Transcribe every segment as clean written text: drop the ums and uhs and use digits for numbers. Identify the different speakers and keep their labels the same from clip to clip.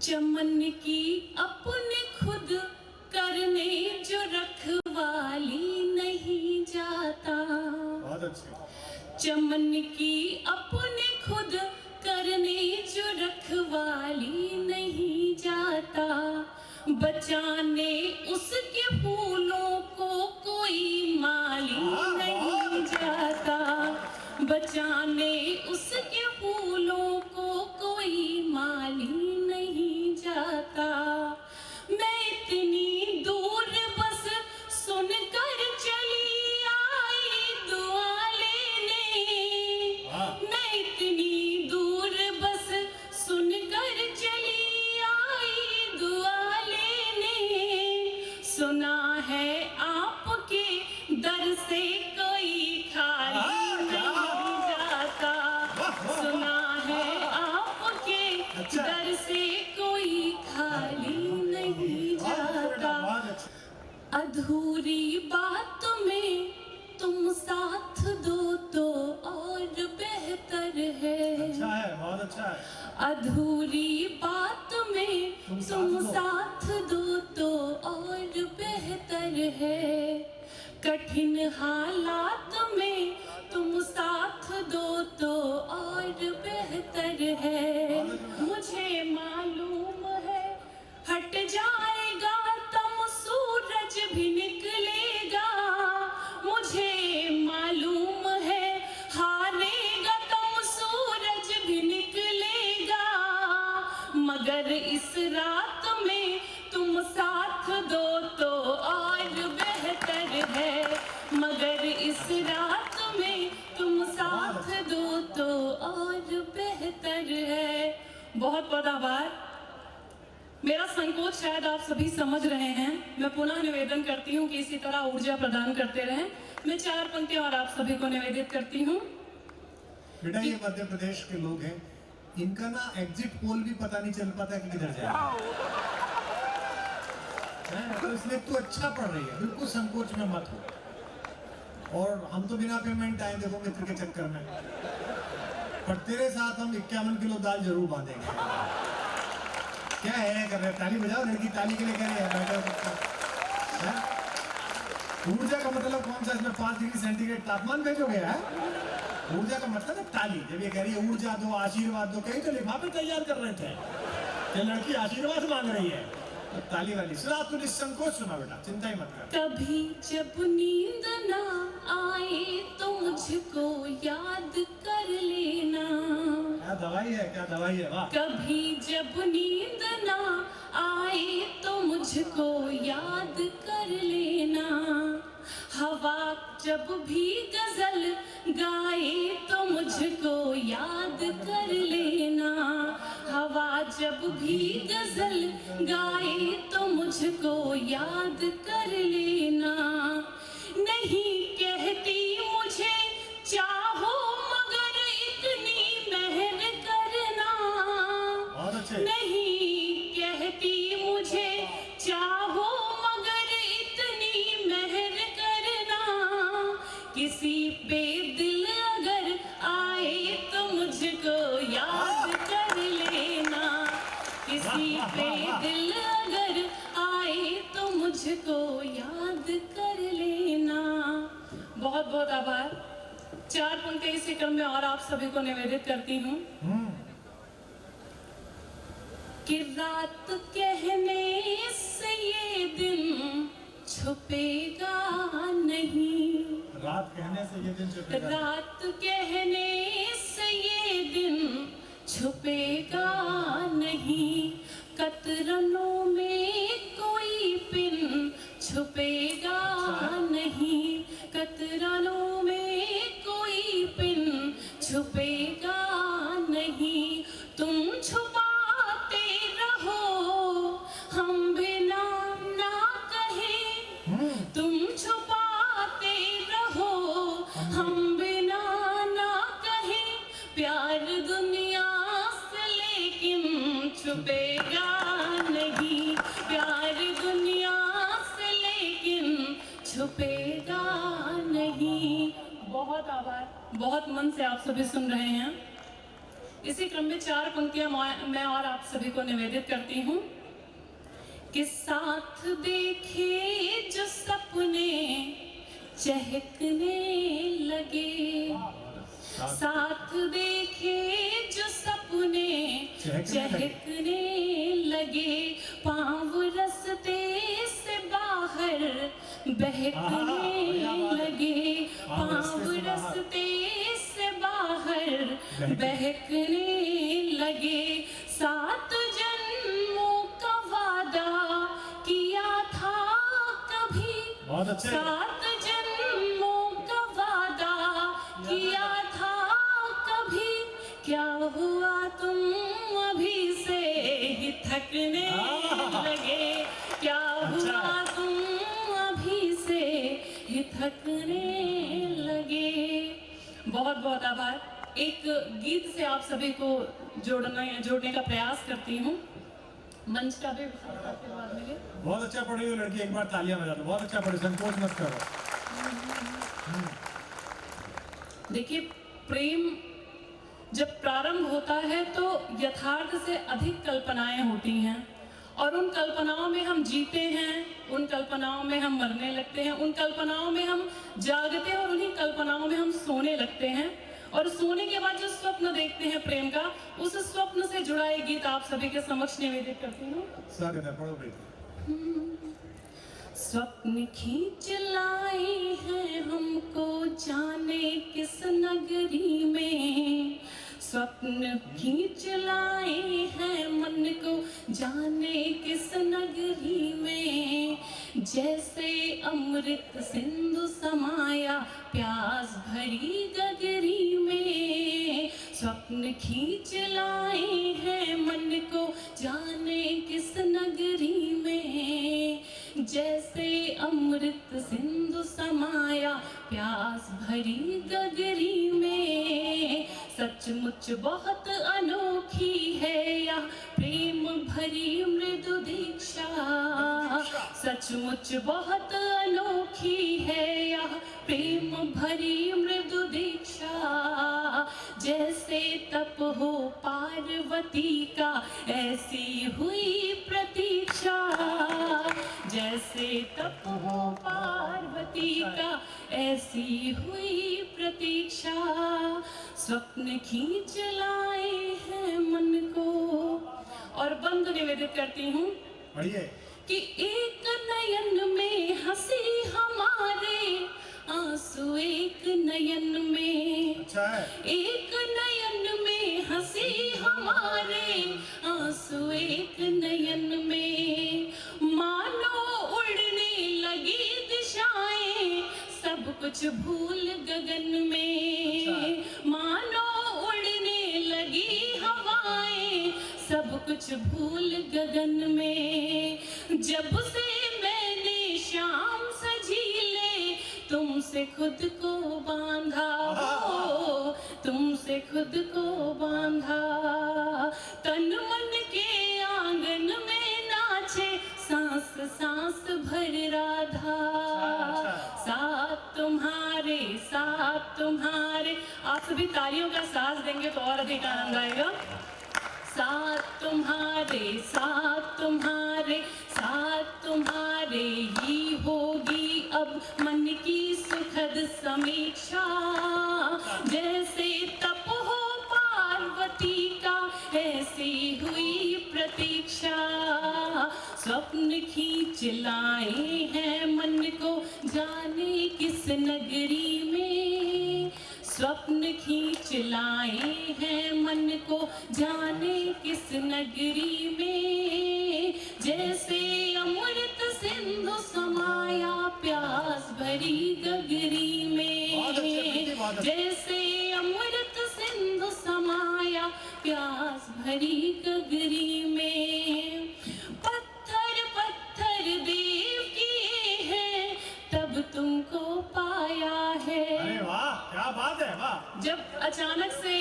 Speaker 1: चमन की अपने खुद करने जो रखवाली नहीं जाता।
Speaker 2: बहुत अच्छे।
Speaker 1: चमन की अपने खुद करने जो रखवाली नहीं जाता। बचाने उसके फूलों को कोई माली नहीं जाता। बचाने उसके फूलों को कोई माली नहीं जाता। मैं इतनी दूर बस सुनकर चली आई दुआ लेने। मैं इतनी दूर बस सुनकर चली आई दुआ लेने। सुना है आपके दर से कोई खाली नहीं जाता। सुना है आपके दर से कोई खाली नहीं जाता। अधूरी बात में तुम साथ दो तो और बेहतर है।
Speaker 2: अच्छा है, बहुत अच्छा है।
Speaker 1: अधूरी बात में तुम साथ दो तो और बेहतर है। कठिन हालात में तुम साथ दो तो और बेहतर है। मुझे मालूम है हट जाएगा तम सूरज भी निकलेगा। मुझे मालूम है हारेगा तम सूरज भी निकलेगा। मगर इस रात में तुम साथ दो तो और बेहतर है। मगर इस रात में तुम साथ दो तो और बेहतर है। बहुत बहुत आभार। मेरा संकोच शायद आप सभी समझ रहे हैं। मैं पुनः निवेदन करती हूँ कि इसी तरह ऊर्जा प्रदान करते रहें। मैं 4 पंक्तियां और आप सभी को निवेदित करती हूँ।
Speaker 2: बेटा ये मध्य प्रदेश के लोग हैं, इनका ना एग्जिट पोल भी पता नहीं चल पाता कि किधर जाए। तो इसलिए तू अच्छा पढ़ रही है, बिल्कुल संकोच में मत हो। और हम तो बिना पेमेंट आए देखो मित्र के चक्कर में, पर तेरे साथ हम 51 किलो दाल जरूर बांधेंगे। क्या है कर रहे, ताली बजाओ, लड़की ताली के लिए कह रही है। ऊर्जा का मतलब कौन सा, इसमें 5 डिग्री सेंटीग्रेड तापमान भेजोगे है? ऊर्जा का मतलब है ताली। जब ये कह रही है ऊर्जा दो, आशीर्वाद दो, कहीं तो लिफाफे तैयार कर रहे थे, ये लड़की आशीर्वाद मांग रही है, तो ताली वाली। सुना तू निसंकोच सुना बेटा, चिंता ही मत कर।
Speaker 1: कभी जब नींद ना आए तो मुझको याद कर लेना।
Speaker 2: क्या दवाई है, क्या दवाई है, वाह।
Speaker 1: कभी जब नींद ना आए तो मुझको याद कर लेना। हवा जब भी गजल गाए तो मुझको याद कर लेना। हवा जब भी गजल गाए तो मुझको याद कर लेना। नहीं कहती मुझे चाहो मगर इतनी मेहर करना। नहीं कहती मुझे चाहो मगर इतनी मेहर करना। किसी पे दिल अगर आए तो मुझको याद कर लेना। किसी पे दिल अगर आए तो मुझको याद कर लेना। बहुत बहुत आभार। 4 पंक्तियां इसी क्रम में और आप सभी को निवेदित करती हूँ कि रात कहने से ये दिन छुपेगा नहीं।
Speaker 2: रात कहने से ये दिन छुपेगा।
Speaker 1: रात कहने से ये दिन छुपेगा नहीं। कतरनों में कोई पिन छुपेगा नहीं। कतरनों में कोई पिन छुपेगा नहीं। तुम छुपाते रहो हम बिना ना कहे। तुम छुपाते रहो हम बिना ना कहे। प्यार दुनिया से लेकिन छुपेगा नहीं। प्यार दुनिया से लेकिन छुपेगा नहीं। बहुत आभार। बहुत मन से आप सभी सुन रहे हैं। इसी क्रम में 4 पंक्तियां मैं और आप सभी को निवेदित करती हूँ कि साथ देखे जो सपने चहकने लगे, साथ देखे जो सपने चहकने लगे, पाँव रस्ते से बाहर बहकने लगे, पाँव रस्ते से बाहर बहकने लगे। 7 जन्मों का वादा किया था कभी, 7 जन्मों का वादा किया था कभी, क्या हुआ तुम अभी से ही थकने लगे, क्या हुआ तुम अभी से ही थकने लगे। बहुत बहुत आभार। एक गीत से आप सभी को जोड़ने का प्रयास करती हूँ। मंच का भी आशीर्वाद मिले।
Speaker 2: बहुत अच्छा पढ़ी हो लड़की, एक बार तालियां बजा दो। बहुत अच्छा पढ़ी, संकोच मत करो।
Speaker 1: देखिए, प्रेम जब प्रारंभ होता है तो यथार्थ से अधिक कल्पनाएं होती हैं, और उन कल्पनाओं में हम जीते हैं, उन कल्पनाओं में हम मरने लगते हैं, उन कल्पनाओं में हम जागते हैं और उन्हीं कल्पनाओं में हम सोने लगते हैं। और सोने के बाद जो स्वप्न देखते हैं प्रेम का, उस स्वप्न से जुड़ा एक गीत आप सभी के समक्ष निवेदित करती हूँ।
Speaker 2: स्वागत है, पढ़ो बेटी।
Speaker 1: स्वप्न खींच लाए हैं हमको जाने किस नगरी में, स्वप्न खींच लाए हैं मन को जाने किस नगरी में, जैसे अमृत सिंधु समाया प्यास भरी गगरी में, स्वप्न खींच लाए हैं मन को जाने किस नगरी में, जैसे अमृत सिंधु समाया प्यास भरी गगरी में, सचमुच बहुत अनोखी है यह प्रेम भरी मृदु दीक्षा, सचमुच बहुत अनोखी है यह प्रेम भरी मृदु दीक्षा, जैसे तप हो पार्वती का ऐसी हुई प्रतीक्षा, जैसे तप हो पार्वती का ऐसी हुई प्रतीक्षा, स्वप्न खींच लाए हैं मन को। और बंद निवेदित करती हूँ कि एक नयन में हंसी हमारे, आंसू एक नयन में, एक नयन में हंसी हमारे, आंसू एक नयन में, मानो उड़ने लगी दिशाएं, सब कुछ भूल गगन में, मानो उड़ने लगी हवाएं, सब कुछ भूल गगन में, जब से मैंने शाम सजीले तुमसे खुद को बांधा हो, तुमसे खुद को बांधा, तन मन के आंगन में नाचे सांस सांस भर राधा, साथ तुम्हारे साथ तुम्हारे। आप सभी तालियों का साथ देंगे तो और अधिक आनंद आएगा। साथ तुम्हारे साथ तुम्हारे साथ तुम्हारे ही होगी अब मन की सुखद समीक्षा, जैसे तप हो पार्वती का ऐसी हुई प्रतीक्षा, स्वप्न खींच लाए हैं मन को जाने किस नगरी में, स्वप्न खींच लाए हैं मन को जाने किस नगरी में, जैसे अमृत सिंधु समाया प्यास भरी गगरी में, जैसे अमृत सिंधु समाया प्यास भरी गगरी में, पत्थर पत्थर देव किए हैं तब तुमको पाया है।
Speaker 2: अरे वाह, क्या बात है, वाह।
Speaker 1: जब अचानक से,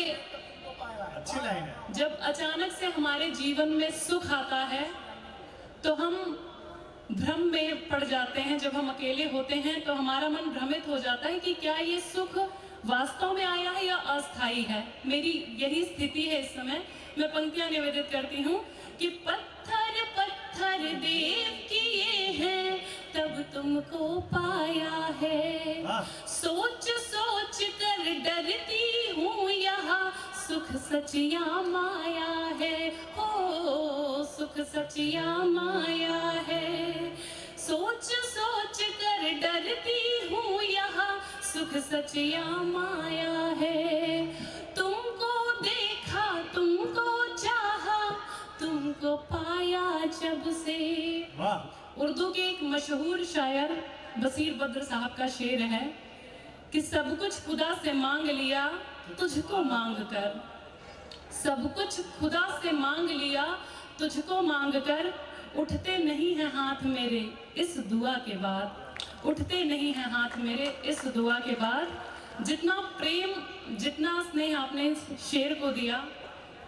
Speaker 2: अच्छी लाइन है,
Speaker 1: जब अचानक से हमारे जीवन में सुख आता है तो हम भ्रम में पड़ जाते हैं। जब हम अकेले होते हैं तो हमारा मन भ्रमित हो जाता है कि क्या ये सुख वास्तव में आया है या अस्थाई है? मेरी यही स्थिति है इस समय। मैं पंक्तियां निवेदित करती हूँ कि पत्थर पत्थर देव किए हैं तब तुमको पाया है।
Speaker 2: वाह।
Speaker 1: सोच सोच कर डरती हूँ यहाँ सुख सच या माया है। हो सुख सच या माया है। सोच सोच कर डरती हूँ यहाँ सुख सच या माया है। तुमको देखा तुमको चाहा तुमको पाया जब से।
Speaker 2: वाह।
Speaker 1: उर्दू के एक मशहूर शायर बसीर बद्र साहब का शेर है कि सब कुछ खुदा से मांग लिया तुझको मांग कर। सब कुछ खुदा से मांग लिया तुझको मांग कर। उठते नहीं हैं हाथ मेरे इस दुआ के बाद। उठते नहीं हैं हाथ मेरे इस दुआ के बाद। जितना प्रेम जितना स्नेह आपने इस शेर को दिया,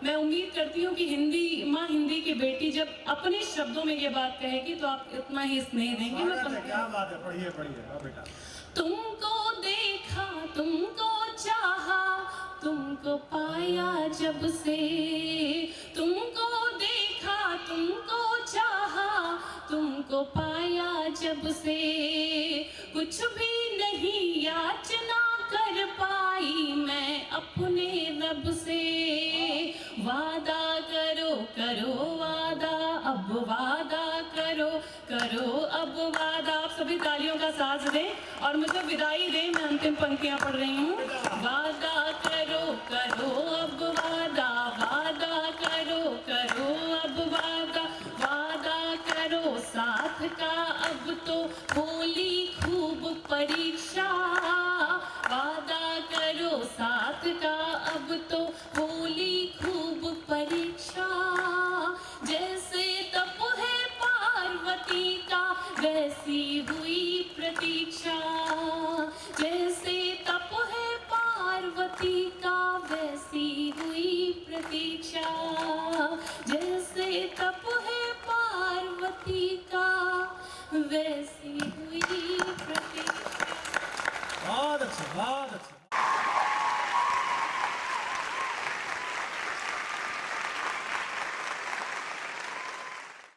Speaker 1: मैं उम्मीद करती हूँ कि हिंदी माँ हिंदी की बेटी जब अपने शब्दों में ये बात कहेगी तो आप इतना ही स्नेह देंगे। मैं
Speaker 2: क्या बात है, पढ़िए पढ़िए। वाह बेटा।
Speaker 1: तुमको देखा तुमको चाहा तुमको पाया जब से। तुमको देखा तुमको चाहा तुमको पाया जब से। कुछ भी नहीं याचना कर पाई मैं अपने रब से। वादा करो करो वादा अब वादा करो करो अब वादा। आप सभी तालियों का साथ दें और मुझे विदाई दें। मैं अंतिम पंक्तियां पढ़ रही हूँ। वादा करो करो अब वादा वादा करो करो अब वादा वादा करो साथ का अब तो होली खूब परीक्षा। वादा करो साथ का अब तो होली खूब परीक्षा। जैसे तप है पार्वती का वैसी हुई प्रतीक्षा। जैसे तप है पार्वती का वैसी हुई प्रतीक्षा। जैसे तप है पार्वती का वैसी हुई प्रतीक्षा।
Speaker 2: बहुत अच्छा, बहुत अच्छा।